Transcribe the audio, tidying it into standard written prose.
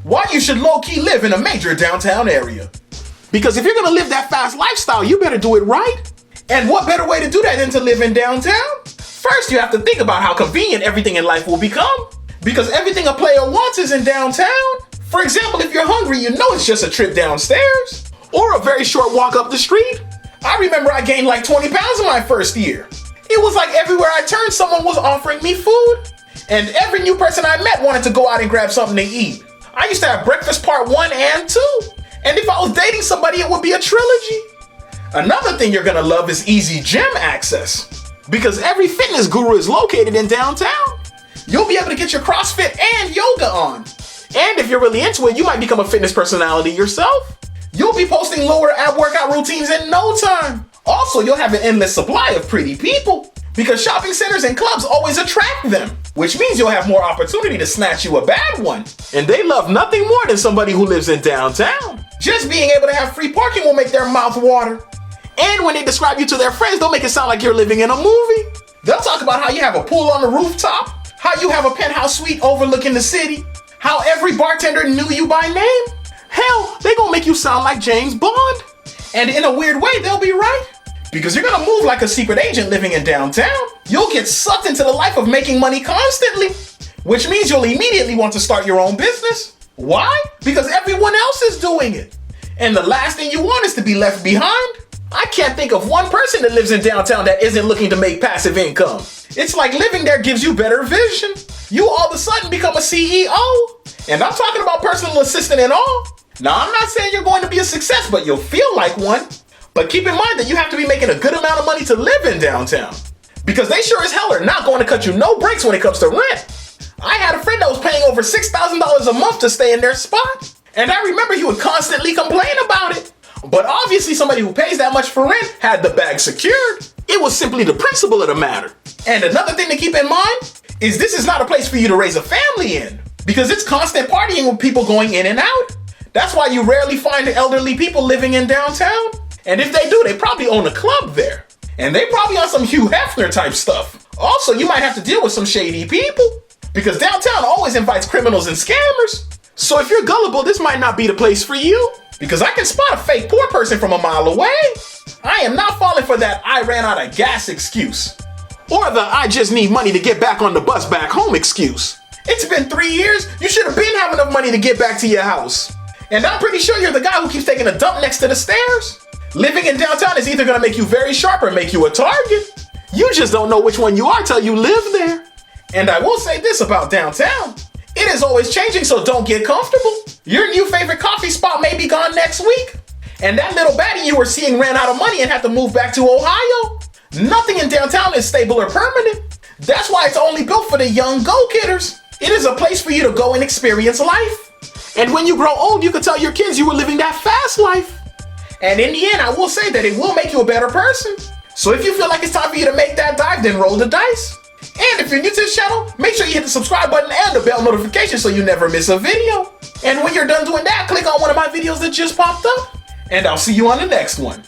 why you should low-key live in a major downtown area. Because if you're gonna live that fast lifestyle, you better do it right. And what better way to do that than to live in downtown? First, you have to think about how convenient everything in life will become. Because everything a player wants is in downtown. For example, if you're hungry, you know it's just a trip downstairs. Or a very short walk up the street. I remember I gained like 20 pounds in my first year. It was like everywhere I turned, someone was offering me food. And every new person I met wanted to go out and grab something to eat. I used to have breakfast part 1 and 2. And if I was dating somebody, it would be a trilogy. Another thing you're gonna love is easy gym access. Because every fitness guru is located in downtown. You'll be able to get your CrossFit and yoga on. And if you're really into it, you might become a fitness personality yourself. You'll be posting lower ab workout routines in no time. Also, you'll have an endless supply of pretty people. Because shopping centers and clubs always attract them. Which means you'll have more opportunity to snatch you a bad one. And they love nothing more than somebody who lives in downtown. Just being able to have free parking will make their mouth water. And when they describe you to their friends, they'll make it sound like you're living in a movie. They'll talk about how you have a pool on the rooftop, how you have a penthouse suite overlooking the city, how every bartender knew you by name. Hell, they gonna make you sound like James Bond. And in a weird way, they'll be right. Because you're gonna move like a secret agent living in downtown. You'll get sucked into the life of making money constantly. Which means you'll immediately want to start your own business. Why? Because everyone else is doing it. And the last thing you want is to be left behind. I can't think of one person that lives in downtown that isn't looking to make passive income. It's like living there gives you better vision. You all of a sudden become a CEO. And I'm talking about personal assistant and all. Now, I'm not saying you're going to be a success, but you'll feel like one. But keep in mind that you have to be making a good amount of money to live in downtown. Because they sure as hell are not going to cut you no breaks when it comes to rent. I had a friend that was paying over $6,000 a month to stay in their spot. And I remember he would constantly complain about it. But obviously somebody who pays that much for rent had the bag secured. It was simply the principle of the matter. And another thing to keep in mind is this is not a place for you to raise a family in. Because it's constant partying with people going in and out. That's why you rarely find elderly people living in downtown. And if they do, they probably own a club there. And they probably on some Hugh Hefner type stuff. Also, you might have to deal with some shady people. Because downtown always invites criminals and scammers. So if you're gullible, this might not be the place for you. Because I can spot a fake poor person from a mile away. I am not falling for that I ran out of gas excuse. Or the I just need money to get back on the bus back home excuse. It's been 3 years. You should have been having enough money to get back to your house. And I'm pretty sure you're the guy who keeps taking a dump next to the stairs. Living in downtown is either going to make you very sharp or make you a target. You just don't know which one you are till you live there. And I will say this about downtown. It is always changing, so don't get comfortable. Your new favorite coffee spot may be gone next week. And that little baddie you were seeing ran out of money and had to move back to Ohio. Nothing in downtown is stable or permanent. That's why it's only built for the young go-getters. It is a place for you to go and experience life. And when you grow old, you can tell your kids you were living that fast life. And in the end, I will say that it will make you a better person. So if you feel like it's time for you to make that dive, then roll the dice. And if you're new to this channel, make sure you hit the subscribe button and the bell notification so you never miss a video. And when you're done doing that, click on one of my videos that just popped up. And I'll see you on the next one.